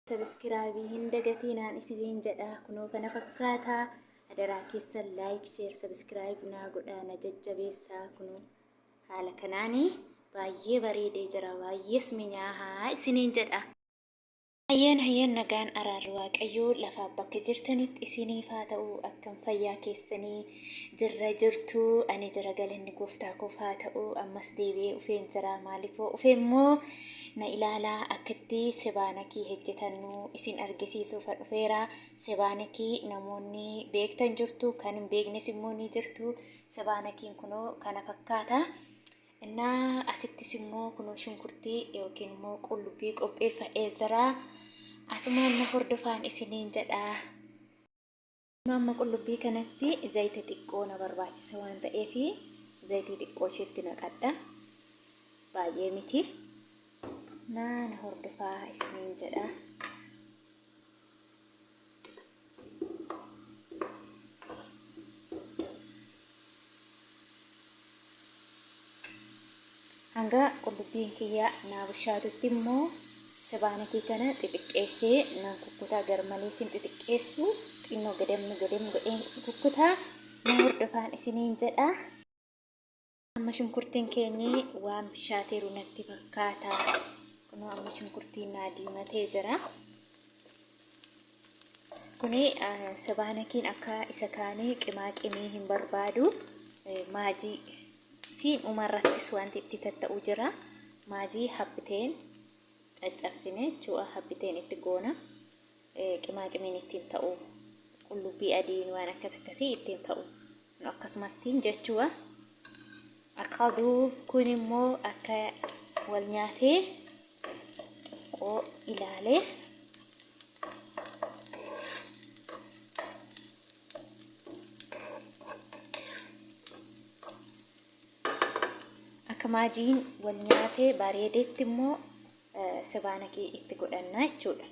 Sabiskiraabii hin dagatinaan isiniin jedha kunoo kana fakkaata adaraa keessan laayik sheer sabiskiraayib naa godhaa na jajjabeessaa kunoo haala kanaanii baay'ee bareedee jira baay'ees minyaahaa isiniin jedha. Hayyeen nagaan araarri waaqayyoo lafaaf bakka jirtanitti isiniif haa ta'u akkam fayyaa keessanii jirra jirtu ani jira galanni gooftaa koof haa ta'u ammas deebi'ee ufeen jira maaliifoo ufeemmoo na ilaalaa akkatti sebaanakii hojjetannu isin argisiisuuf dhufeera sebaanakii namoonni beektan jirtu kan hin beeknes immoo ni jirtu sebaanakiin kunoo kana fakkaata. Inna asittis immoo kunoo shunkurtii yookiin immoo qullubbii qopheeffadhee jira. Asumaan na hordofaan isiniin jedha. Amma qullubbii kanatti zayita xiqqoo na barbaachisa waan ta'eef zayitii xiqqoo isheetti naqadha. Baay'ee miti. Na hordofaa isiniin jedha. Hanga qullubbiin kiyya na bushaatutti immoo sebaanakii kana xixiqqeessee nan kukkutaa garmaleesin xixiqqeessu xinnoo gadam godheen kukkutaa na hordofaan isiniin jedha. Amma shunkurtiin keenyi waan bishaateeru natti fakkaata. Kunoo amma shunkurtiin naa diimatee jira. Kuni sebaanakiin akka isa kaanii qimaaqimii hin barbaadu maajii fi umarrattis wanti itti tatta'u jira. Maajii habbiteen caccabsine jechuudha habbiteen itti goona qimaaqimiin ittiin ta'u qullubbii adiin waan akkasii ittiin ta'u akkasumattiin jechuudha. Akka aduu kun immoo akka wal nyaatee xiqqoo ilaalee akka maajiin wal nyaatee bareedeetti immoo sebaanakii itti godhannaa jechuudha.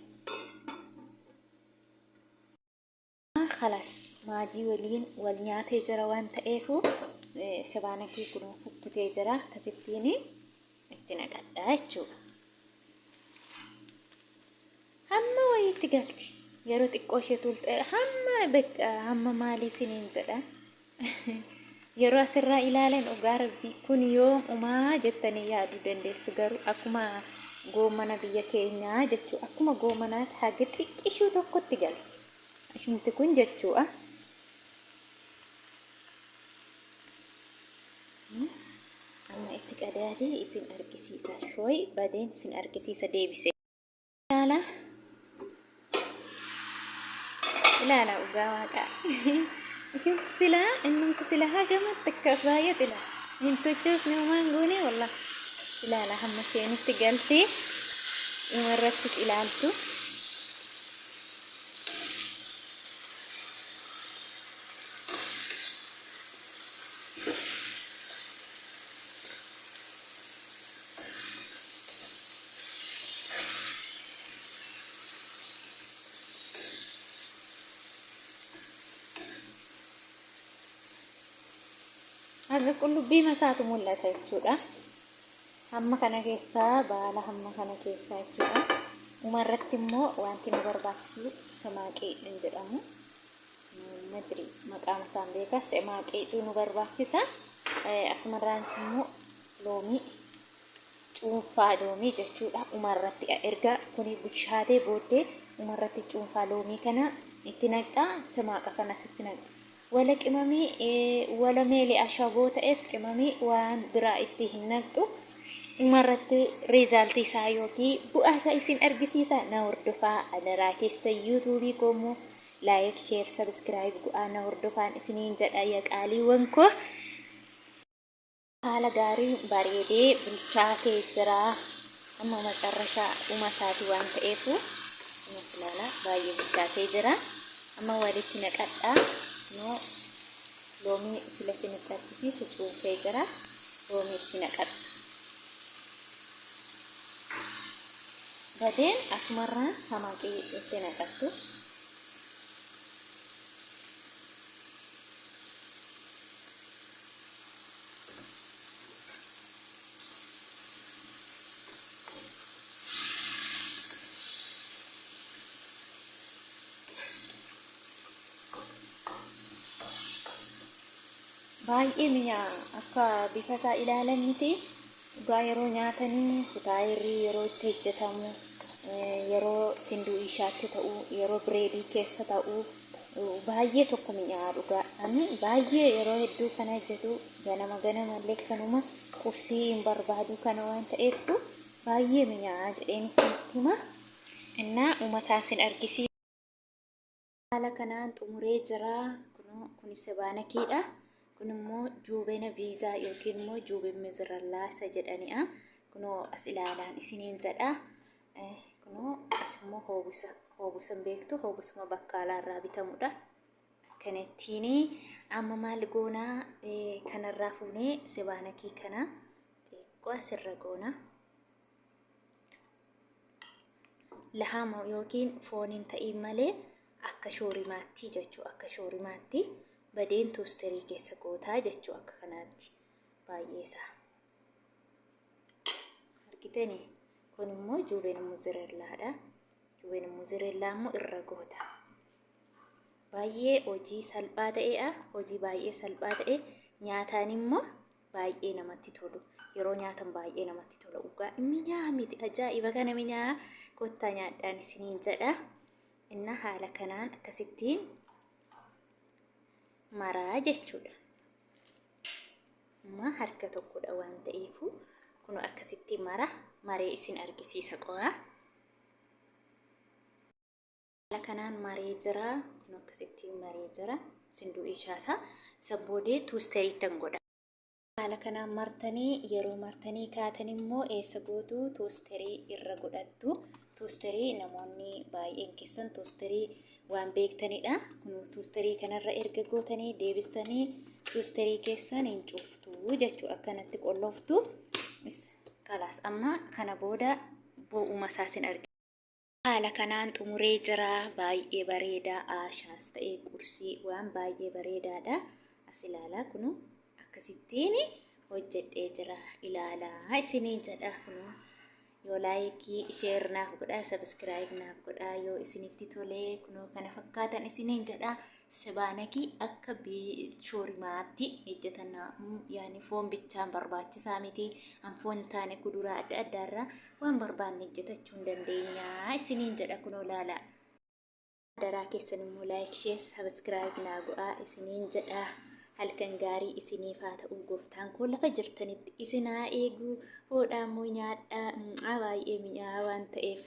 Khalas maajii waliin wal nyaatee jira waan ta'eefu sebaanakii kun kukkutee jira akkasittiin itti naqadhaa jechuudha. Hamma wayiitti galti yeroo xiqqoo ishee tulte hamma maalii isiniin jedha. Yeroo asirraa ilaalan dhugaa rabbii kun yoom umaa jettanii yaaduu dandeessu garuu akkuma goomana biyya keenyaa jechuudha. Akkuma goomanaatti haga xiqqishuu tokkotti galti. Ashumti kun jechuudha. Amma itti qadaadee isin argisiisa. Shooyi badeen isin argisiisa deebisee. Ilaala dhugaa waaqaa. Isin sila innumti sila hagamatti akka baay'ee ila. Mintochoos namaan goone wallah. Ilaala hamma isheenitti galtee umarrattis ilaaltu. Haga qullubbii masaatu mul'ata jechuudha. Hamma kana keessaa baala hamma kana keessaa jechuudha. Umarratti immoo wanti nu barbaachisu semaaqii hin jedhamu. Madri maqaan isaan beekas semaaqiitu nu barbaachisa. Asumarraanis immoo loomii cuunfaa loomii jechuudha. Umarratti erga kuni bushaatee booddee umarratti cuunfaa loomii kana itti naqxaa semaaqa kanas itti naqxa. Wala qimamii wala meelee ashaboo ta'es qimamii waan biraa itti hin naqxu. Umarratti riizaaltii isaa yookiin bu'aa isaa isin argisiisa na hordofaa adaraa keessa yuutuubii koomoo laayik sheer sabiskiraayib godhaa na hordofaan isiniin jedha yaqaaliiwwan koo. Haala gaarii bareedee bilchaatee jira. Amma macarrashaa uumataati waan ta'eefu ilaala baay'ee bilchaatee jira. Amma walitti naqadhaa. No loomii sila isinitti argisiisu cuunfee jira. Loomii itti naqadha. Badeen asumarraan samaaqii itti naqattu. baay'ee mi'aa akka bifa isaa ilaalan miti. Dhugaa yeroo nyaatanii kutaa irrii yeroo itti hojjetamu yeroo sinduuqishaatti ta'u yeroo bireedii keessa ta'u baay'ee tokko mi'aa dhugaa. Ani baay'ee yeroo hedduu kana hojjetu ganamallee kanuma qursii hin barbaadu kana waan ta'eef baay'ee mi'aa jedheen isinitti hima. Innaa uummataan sin argisiisa. Haala kanaan xumuree jira. Kunis sabaanakiidha. Kun immoo juubena viizaa yookiin immoo juubeen mizirallaa isa jedhani'a. Kunoo as ilaalaan isiniin jedha. Kunoo as immoo hoobusan beektu hoobusuma bakkaalaa irraa bitamudha. Kanattiin amma maal goonaa kanarraa fuunee sabaanakii kana xiqqoo asirra goona. Lahama yookiin fooniin ta'iin malee akka shoorimaatti jechuu akka shoorimaatti. Badeen toosterii keessa gootaa jechuu akka kanaatti baay'ee isaa argitanii. Kun immoo juubeen muzirellaadha. Juubeen muzirellaa immoo irra goota. Baay'ee hojii salphaa ta'edha. Hojii baay'ee salphaa ta'e nyaataan immoo baay'ee namatti tolu. Yeroo nyaatan baay'ee namatti tola. Dhugaa mi'aa miti ajaa'iba kana mi'aa kottaa nyaadhaan isiniin jedha. Inna haala kanaan akkasittiin maraa jechuudha. Amma harka tokkodha waan ta'eef kun akkasitti maree isin argisiisa qo'a. Haala kanaan maree jira. Kun akkasitti maree jira. Sinduuqishaasa sabboodee tuusteriitti godha. Haala kanaan martanii yeroo martanii kaatan immoo eessa gootu tuusterii irra godhattu. Tuusterii namoonni baay'een keessan tuusterii waan beektanidha. Kun tuusterii kanarra erga gootanii deebistanii tuusterii keessan hin cuuftu jechuu akkanatti qollooftu. Kalaas amma kana booda bu'uma isaasin argina. Haala kanaan xumuree jira. Baay'ee bareedaa. Aashaas ta'ee qursii waan baay'ee bareedaadha. As ilaalaa kunu akkasittiin hojjedhee jira. Ilaalaa isiniin jedha kunu. Yoo laayikii sheer naaf godhaa sabiskiraayib naaf godhaa yoo isinitti tolee kunoo kana fakkaatan isiniin jedhaa. Sabaanakii akka shoorimaatti hojjetan yaani foon bichaan barbaachisaa miti. Foon taane kuduraa adda addaarraa waan barbaanne hojjetachuu hin dandeenya isiniin jedha kunoo laalaa. Daraa keessan immoo laayik sheer sabiskiraayib naa godhaa isiniin jedhaa. Halkan gaarii isiniif haa ta'u. Gooftaan koo lafa jirtanitti isin haa eegu. Hoodhaa immoo nyaadhaa baay'ee mi'aa waan ta'eef.